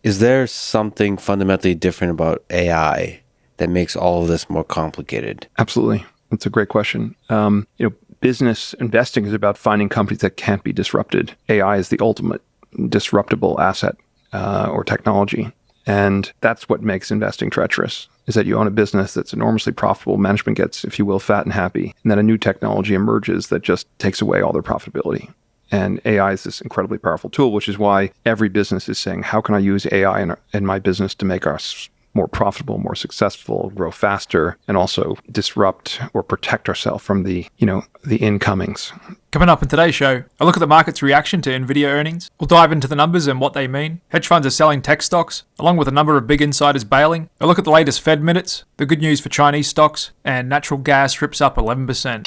Is there something fundamentally different about AI that makes all of this more complicated? Absolutely. That's a great question. Business investing is about finding companies that can't be disrupted. AI is the ultimate disruptible asset or technology. And that's what makes investing treacherous, is that you own a business that's enormously profitable, management gets, if you will, fat and happy, and then a new technology emerges that just takes away all their profitability. And AI is this incredibly powerful tool, which is why every business is saying, how can I use AI in my business to make us more profitable, more successful, grow faster, and also disrupt or protect ourselves from the incomings. Coming up in today's show, a look at the market's reaction to Nvidia earnings. We'll dive into the numbers and what they mean. Hedge funds are selling tech stocks, along with a number of big insiders bailing. A look at the latest Fed minutes, the good news for Chinese stocks, and natural gas rips up 11%.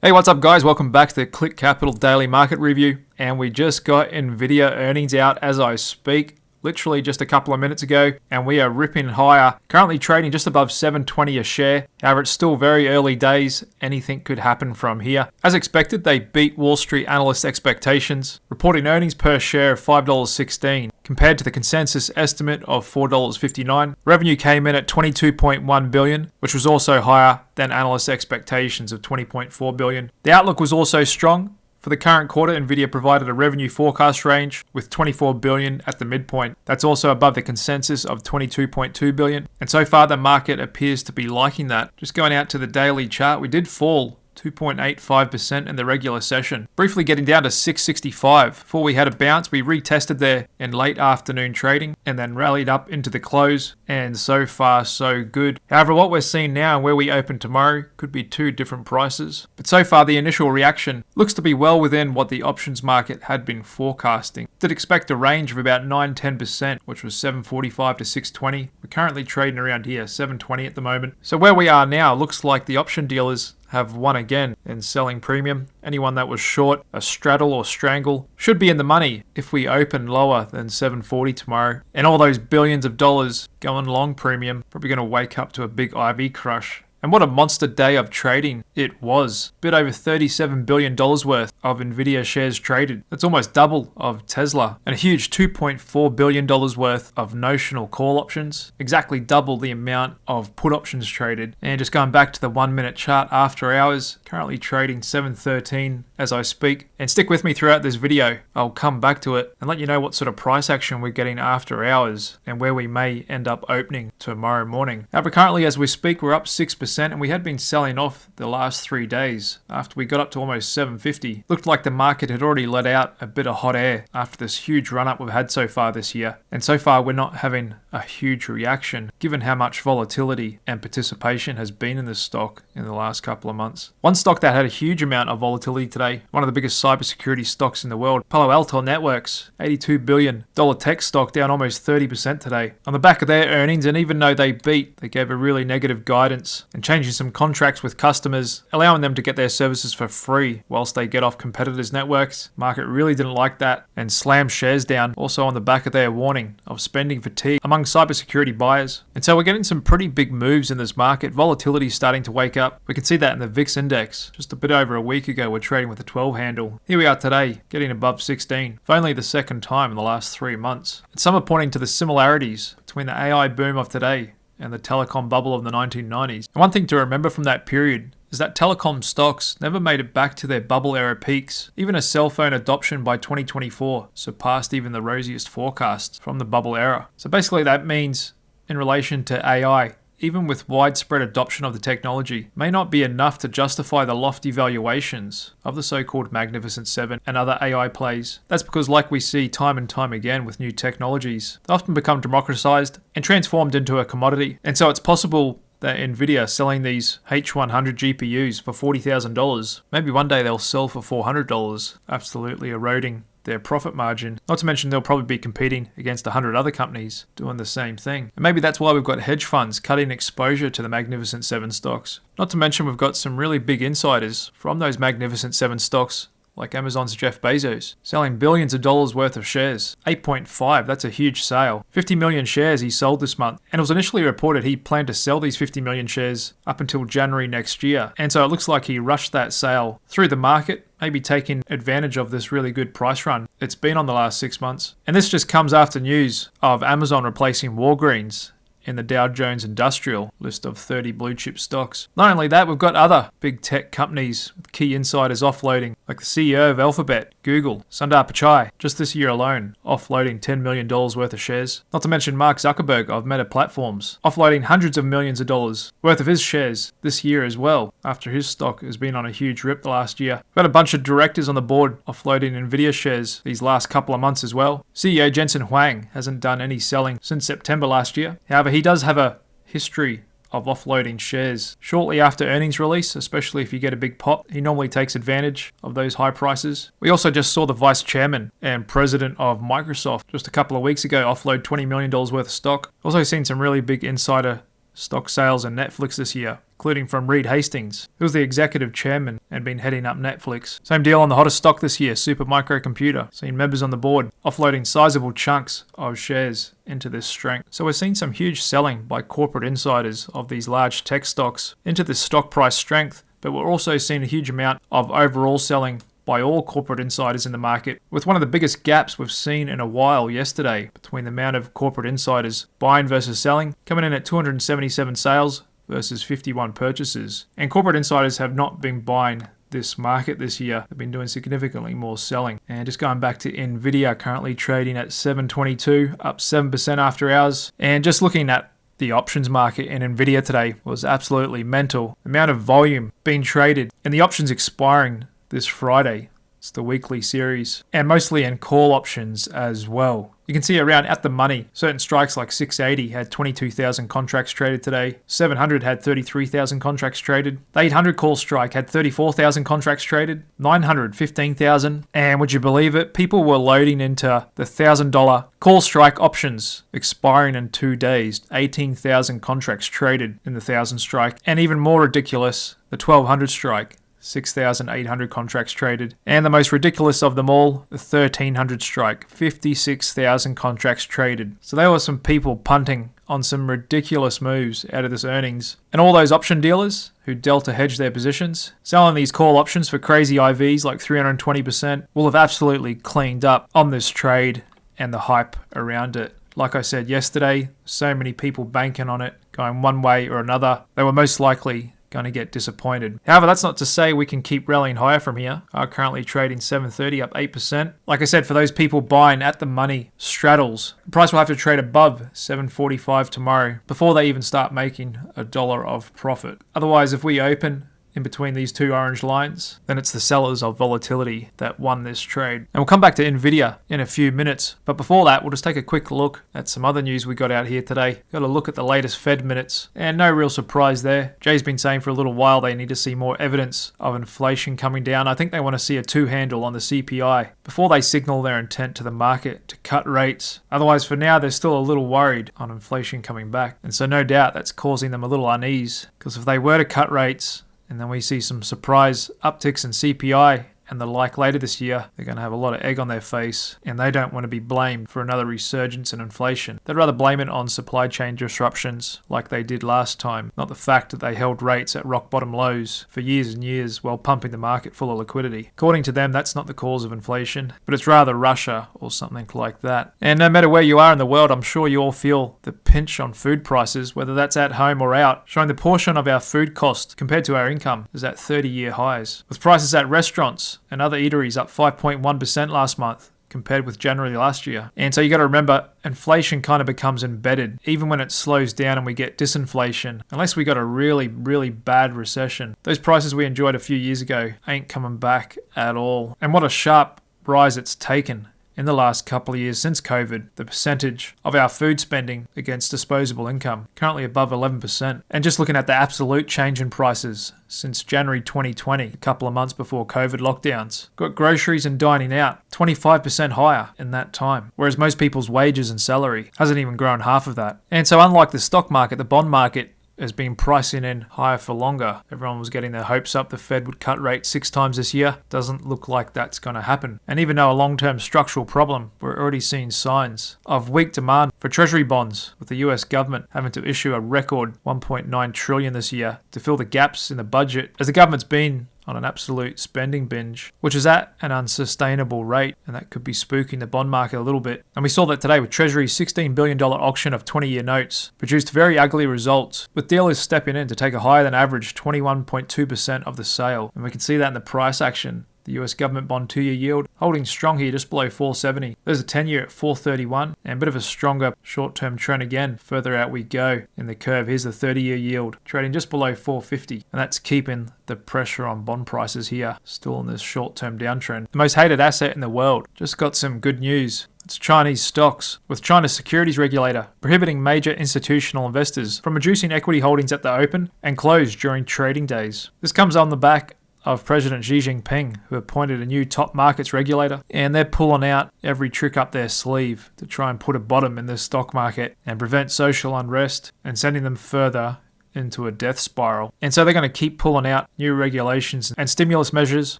Hey, what's up guys? Welcome back to the Click Capital Daily Market Review. And we just got Nvidia earnings out as I speak, literally just a couple of minutes ago, and we are ripping higher, currently trading just above $7.20 a share. However, it's still very early days. Anything could happen from here. As expected, they beat Wall Street analyst expectations, reporting earnings per share of $5.16 compared to the consensus estimate of $4.59. Revenue came in at $22.1 billion, which was also higher than analyst expectations of $20.4 billion. The outlook was also strong. For the current quarter, Nvidia provided a revenue forecast range with $24 billion at the midpoint. That's also above the consensus of $22.2 billion. And so far, the market appears to be liking that. Just going out to the daily chart, we did fall 2.85% in the regular session, briefly getting down to 665. Before we had a bounce, we retested there in late afternoon trading and then rallied up into the close, and so far so good. However, what we're seeing now and where we open tomorrow could be two different prices. But so far the initial reaction looks to be well within what the options market had been forecasting. Did expect a range of about 9-10%, which was 745 to 620. We're currently trading around here, 720 at the moment. So where we are now looks like the option dealers have won again in selling premium. Anyone that was short a straddle or strangle should be in the money if we open lower than 740 tomorrow. And all those billions of dollars going long premium, probably going to wake up to a big IV crush. And what a monster day of trading it was. A bit over $37 billion worth of Nvidia shares traded. That's almost double of Tesla. And a huge $2.4 billion worth of notional call options. Exactly double the amount of put options traded. And just going back to the 1 minute chart after hours, currently trading 713 as I speak. And stick with me throughout this video. I'll come back to it and let you know what sort of price action we're getting after hours and where we may end up opening tomorrow morning. However, currently as we speak, we're up 6%. And we had been selling off the last 3 days after we got up to almost 750. Looked like the market had already let out a bit of hot air after this huge run up we've had so far this year. And so far we're not having a huge reaction given how much volatility and participation has been in this stock in the last couple of months. One stock that had a huge amount of volatility today, one of the biggest cybersecurity stocks in the world, Palo Alto Networks, $82 billion tech stock, down almost 30% today. On the back of their earnings, and even though they beat, they gave a really negative guidance and changing some contracts with customers, allowing them to get their services for free whilst they get off competitors' networks. Market really didn't like that and slammed shares down, also on the back of their warning of spending fatigue among cybersecurity buyers. And so we're getting some pretty big moves in this market. Volatility is starting to wake up. We can see that in the VIX index. Just a bit over a week ago, we're trading with a 12 handle. Here we are today, getting above 16, for only the second time in the last 3 months. And some are pointing to the similarities between the AI boom of today and the telecom bubble of the 1990s. And one thing to remember from that period is that telecom stocks never made it back to their bubble era peaks. Even as cell phone adoption by 2024 surpassed even the rosiest forecasts from the bubble era. So basically that means in relation to AI, even with widespread adoption of the technology, may not be enough to justify the lofty valuations of the so-called Magnificent Seven and other AI plays. That's because, like we see time and time again with new technologies, they often become democratized and transformed into a commodity. And so it's possible that Nvidia selling these H100 GPUs for $40,000, maybe one day they'll sell for $400, absolutely eroding their profit margin. Not to mention they'll probably be competing against 100 other companies doing the same thing. And maybe that's why we've got hedge funds cutting exposure to the Magnificent Seven stocks. Not to mention we've got some really big insiders from those Magnificent Seven stocks, like Amazon's Jeff Bezos, selling billions of dollars worth of shares. 8.5, that's a huge sale. 50 million shares he sold this month. And it was initially reported he planned to sell these 50 million shares up until January next year. And so it looks like he rushed that sale through the market maybe taking advantage of this really good price run it's been on the last 6 months. And this just comes after news of Amazon replacing Walgreens in the Dow Jones Industrial list of 30 blue chip stocks. Not only that, we've got other big tech companies with key insiders offloading, like the CEO of Alphabet, Google, Sundar Pichai, just this year alone, offloading $10 million worth of shares. Not to mention Mark Zuckerberg of Meta Platforms, offloading hundreds of millions of dollars worth of his shares this year as well, after his stock has been on a huge rip the last year. We've got a bunch of directors on the board offloading Nvidia shares these last couple of months as well. CEO Jensen Huang hasn't done any selling since September last year. However, he does have a history of offloading shares shortly after earnings release, especially if you get a big pop. He normally takes advantage of those high prices. We also just saw the vice chairman and president of Microsoft just a couple of weeks ago offload $20 million worth of stock. Also seen some really big insider stock sales in Netflix this year, including from Reed Hastings, who was the executive chairman and been heading up Netflix. Same deal on the hottest stock this year, Super Microcomputer. Seen members on the board offloading sizable chunks of shares into this strength. So we're seeing some huge selling by corporate insiders of these large tech stocks into this stock price strength, but we're also seeing a huge amount of overall selling by all corporate insiders in the market, with one of the biggest gaps we've seen in a while yesterday between the amount of corporate insiders buying versus selling, coming in at 277 sales versus 51 purchases. And corporate insiders have not been buying this market this year. They've been doing significantly more selling. And just going back to Nvidia, currently trading at 722, up 7% after hours. And just looking at the options market in Nvidia today was absolutely mental. The amount of volume being traded and the options expiring this Friday. It's the weekly series, and mostly in call options as well. You can see around at the money, certain strikes like 680 had 22,000 contracts traded today. 700 had 33,000 contracts traded. The 800 call strike had 34,000 contracts traded. 900, 15,000. And would you believe it? People were loading into the $1,000 call strike options expiring in 2 days. 18,000 contracts traded in the 1,000 strike. And even more ridiculous, the 1,200 strike. 6,800 contracts traded. And the most ridiculous of them all, the 1,300 strike, 56,000 contracts traded. So there were some people punting on some ridiculous moves out of this earnings. And all those option dealers who delta hedge their positions, selling these call options for crazy IVs like 320%, will have absolutely cleaned up on this trade and the hype around it. Like I said yesterday, so many people banking on it, going one way or another. They were most likely going to get disappointed. However, that's not to say we can keep rallying higher from here. Currently trading 730, up 8%. Like I said, for those people buying at the money straddles, the price will have to trade above 745 tomorrow before they even start making $1 of profit. Otherwise, if we open in between these two orange lines, then it's the sellers of Volatility that won this trade. And we'll come back to Nvidia in a few minutes. But before that, we'll just take a quick look at some other news we got out here today. Got a look at the latest Fed minutes, and no real surprise there. Jay's been saying for a little while they need to see more evidence of inflation coming down. I think they want to see a two-handle on the CPI before they signal their intent to the market to cut rates. Otherwise, for now, they're still a little worried on inflation coming back. And so no doubt that's causing them a little unease, because if they were to cut rates, and then we see some surprise upticks in CPI and the like later this year, they're going to have a lot of egg on their face, and they don't want to be blamed for another resurgence in inflation. They'd rather blame it on supply chain disruptions like they did last time, not the fact that they held rates at rock bottom lows for years and years while pumping the market full of liquidity. According to them, that's not the cause of inflation, but it's rather Russia or something like that. And no matter where you are in the world, I'm sure you all feel the pinch on food prices, whether that's at home or out, showing the portion of our food cost compared to our income is at 30-year highs. With prices at restaurants and other eateries up 5.1% last month compared with January last year. And so you got to remember, inflation kind of becomes embedded even when it slows down and we get disinflation. Unless we got a really, really bad recession, those prices we enjoyed a few years ago ain't coming back at all. And what a sharp rise it's taken in the last couple of years since COVID. The percentage of our food spending against disposable income currently above 11%. And just looking at the absolute change in prices since January 2020, a couple of months before COVID lockdowns, got groceries and dining out 25% higher in that time, whereas most people's wages and salary hasn't even grown half of that. And so unlike the stock market, the bond market has been pricing in higher for longer. Everyone was getting their hopes up the Fed would cut rates 6 times this year. Doesn't look like that's going to happen. And even though a long-term structural problem, we're already seeing signs of weak demand for treasury bonds, with the US government having to issue a record $1.9 trillion this year to fill the gaps in the budget, as the government's been on an absolute spending binge, which is at an unsustainable rate, and that could be spooking the bond market a little bit. And we saw that today with Treasury's $16 billion auction of 20-year notes produced very ugly results, with dealers stepping in to take a higher than average 21.2% of the sale. And we can see that in the price action. The US government bond 2-year yield holding strong here just below 470. There's a 10-year at 431 and a bit of a stronger short-term trend again. Further out we go in the curve. Here's the 30-year yield trading just below 450, and that's keeping the pressure on bond prices here still in this short-term downtrend. The most hated asset in the world just got some good news. It's Chinese stocks, with China's securities regulator prohibiting major institutional investors from reducing equity holdings at the open and close during trading days. This comes on the back of President Xi Jinping, who appointed a new top markets regulator, and they're pulling out every trick up their sleeve to try and put a bottom in the stock market and prevent social unrest and sending them further into a death spiral. And so they're going to keep pulling out new regulations and stimulus measures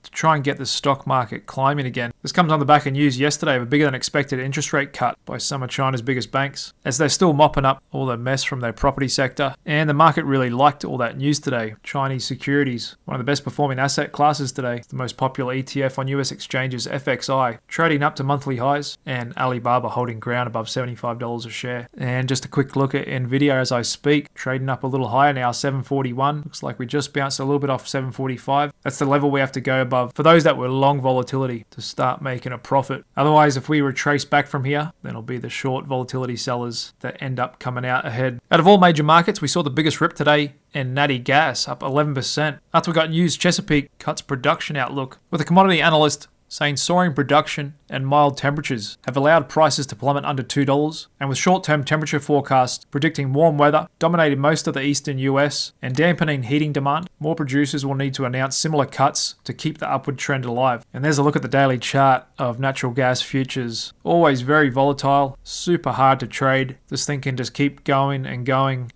to try and get the stock market climbing again. This comes on the back of news yesterday of a bigger than expected interest rate cut by some of China's biggest banks, as they're still mopping up all the mess from their property sector. And the market really liked all that news today. Chinese securities, one of the best performing asset classes today, the most popular ETF on US exchanges, FXI, trading up to monthly highs, and Alibaba holding ground above $75 a share. And just a quick look at Nvidia as I speak, trading up a little higher now, 741. Looks like we just bounced a little bit off 745. That's the level we have to go above for those that were long volatility to start making a profit. Otherwise, if we retrace back from here, then it'll be the short volatility sellers that end up coming out ahead. Out of all major markets, we saw the biggest rip today in natty gas, up 11%. After we got news, Chesapeake cuts production outlook, with a commodity analyst saying soaring production and mild temperatures have allowed prices to plummet under $2, and with short-term temperature forecasts predicting warm weather dominating most of the eastern US and dampening heating demand, more producers will need to announce similar cuts to keep the upward trend alive. And there's a look at the daily chart of natural gas futures. Always very volatile, super hard to trade. This thing can just keep going, and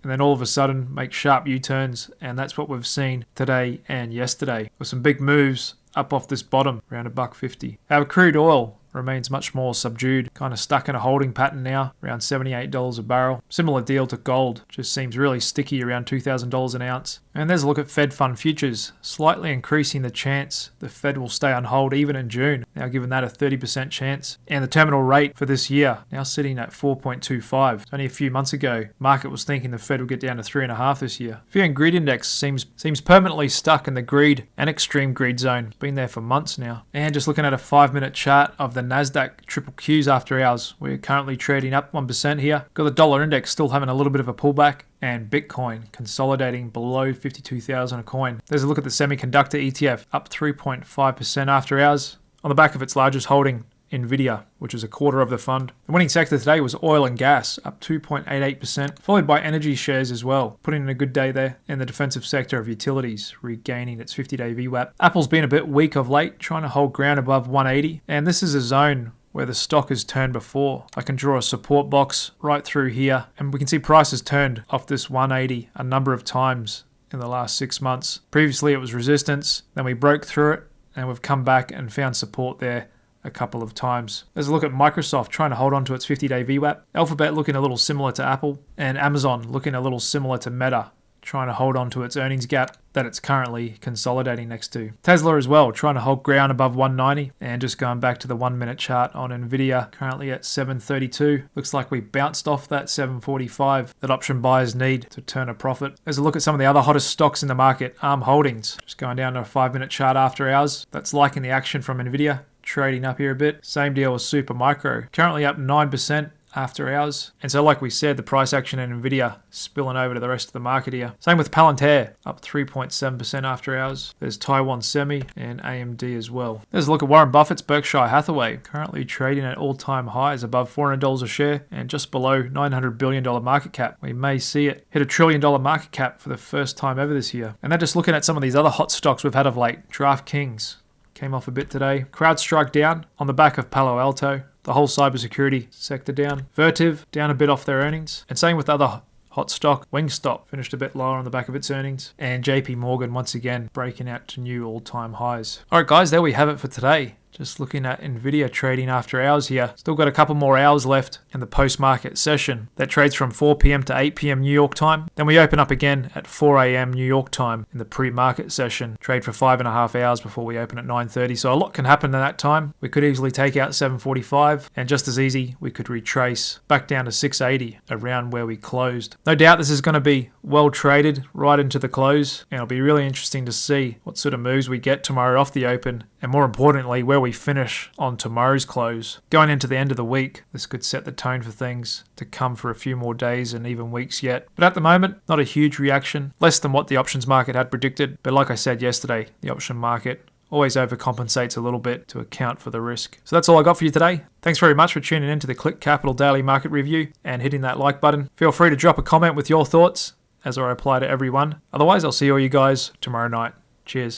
then all of a sudden make sharp U-turns, and that's what we've seen today and yesterday, with some big moves up off this bottom around $1.50. Our crude oil remains much more subdued, kind of stuck in a holding pattern now, around $78 a barrel. Similar deal to gold, just seems really sticky around $2,000 an ounce. And there's a look at Fed fund futures, slightly increasing the chance the Fed will stay on hold even in June, now giving that a 30% chance. And the terminal rate for this year, now sitting at 4.25. Only a few months ago, market was thinking the Fed would get down to 3.5 this year. Fear and greed index seems permanently stuck in the greed and extreme greed zone. It's been there for months now. And just looking at a 5-minute chart of the Nasdaq triple Qs after hours, we're currently trading up 1% here. Got the dollar index still having a little bit of a pullback, and Bitcoin consolidating below 52,000 a coin. There's a look at the semiconductor ETF, up 3.5% after hours, on the back of its largest holding, Nvidia, which is a quarter of the fund. The winning sector today was oil and gas, up 2.88%, followed by energy shares as well, putting in a good day there, and the defensive sector of utilities, regaining its 50-day VWAP. Apple's been a bit weak of late, trying to hold ground above 180, and this is a zone where the stock has turned before. I can draw a support box right through here, and we can see prices turned off this 180 a number of times in the last 6 months. Previously it was resistance, then we broke through it, and we've come back and found support there a couple of times. There's a look at Microsoft trying to hold on to its 50-day VWAP, Alphabet looking a little similar to Apple, and Amazon looking a little similar to Meta, trying to hold on to its earnings gap that it's currently consolidating next to. Tesla as well, trying to hold ground above 190, and just going back to the 1-minute chart on Nvidia, currently at 732. Looks like we bounced off that 745 that option buyers need to turn a profit. There's a look at some of the other hottest stocks in the market. ARM Holdings, just going down to a 5-minute chart after hours. That's liking the action from Nvidia, trading up here a bit. Same deal with Supermicro, currently up 9% after hours. And so like we said, the price action in Nvidia spilling over to the rest of the market here. Same with Palantir, up 3.7% after hours. There's Taiwan Semi and AMD as well. There's a look at Warren Buffett's Berkshire Hathaway, currently trading at all-time highs above $400 a share and just below $900 billion market cap. We may see it hit $1 trillion market cap for the first time ever this year. And then just looking at some of these other hot stocks we've had of late, DraftKings came off a bit today. CrowdStrike down on the back of Palo Alto. The whole cybersecurity sector down. Vertiv down a bit off their earnings. And same with other hot stock. Wingstop finished a bit lower on the back of its earnings. And JP Morgan once again breaking out to new all-time highs. Alright guys, there we have it for today. Just looking at Nvidia trading after hours here. Still got a couple more hours left in the post-market session. That trades from 4 p.m. to 8 p.m. New York time. Then we open up again at 4 a.m. New York time in the pre-market session. Trade for 5.5 hours before we open at 9:30. So a lot can happen in that time. We could easily take out 745, and just as easy, we could retrace back down to 680 around where we closed. No doubt this is going to be well traded right into the close, and it'll be really interesting to see what sort of moves we get tomorrow off the open, and more importantly, where we finish on tomorrow's close. Going into the end of the week, this could set the tone for things to come for a few more days and even weeks yet. But at the moment, not a huge reaction, less than what the options market had predicted. But like I said yesterday, the option market always overcompensates a little bit to account for the risk. So that's all I got for you today. Thanks very much for tuning in to the Click Capital Daily Market Review and hitting that like button. Feel free to drop a comment with your thoughts as I reply to everyone. Otherwise, I'll see all you guys tomorrow night. Cheers.